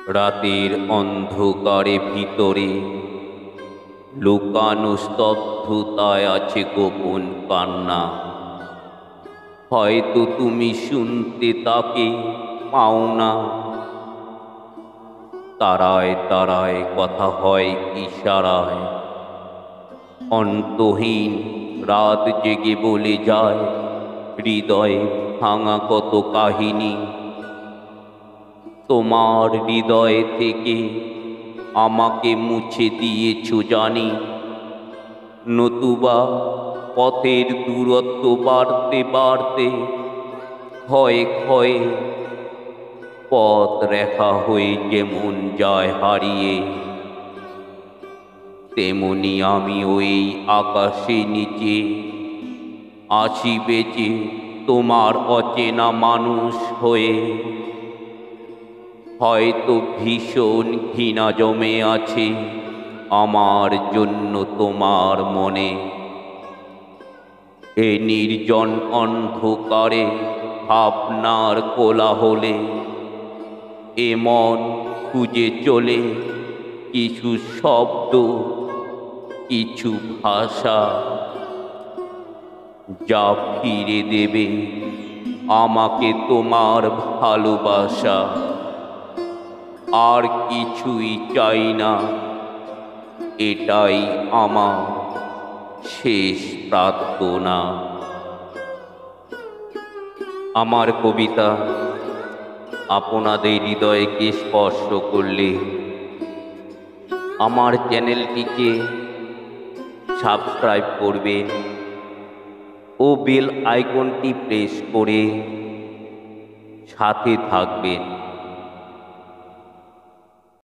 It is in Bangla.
রাতের অন্ধকারে ভিতরে লুকানো স্তব্ধতায় আছে গোপন কান্না। হয়তো তুমি শুনতে তাকে পাও না। তারায় তারায় কথা হয় ইশারায়, অন্তহীন রাত জেগে বলে যায় হৃদয়ে ভাঙা কত কাহিনী। তোমার হৃদয় থেকে আমাকে মুছে দিয়েছো জানি, নতুবা পথের দূরত্ব বাড়তে বাড়তে ক্ষয়ে ক্ষয়ে পথ রেখা হয়ে যেমন যায় হারিয়ে, তেমনি আমি ওই আকাশে নিচে আছি বেঁচে তোমার অচেনা মানুষ হয়ে। হয়তো ভীষণ ঘৃণা জমে আছে আমার জন্য তোমার মনে। এ নির্জন অন্ধকারে ভাবনার কোলাহলে এ মন খুঁজে চলে কিছু শব্দ, কিছু ভাষা, যা ফিরে দেবে আমাকে তোমার ভালোবাসা। আর কিছুই চাই না, এটাই আমার শেষ প্রার্থনা। আমার কবিতা আপনাদের হৃদয়কে স্পর্শ করলে আমার চ্যানেলটিকে সাবস্ক্রাইব করবেন ও বেল আইকনটি প্রেস করে সাথে থাকবেন।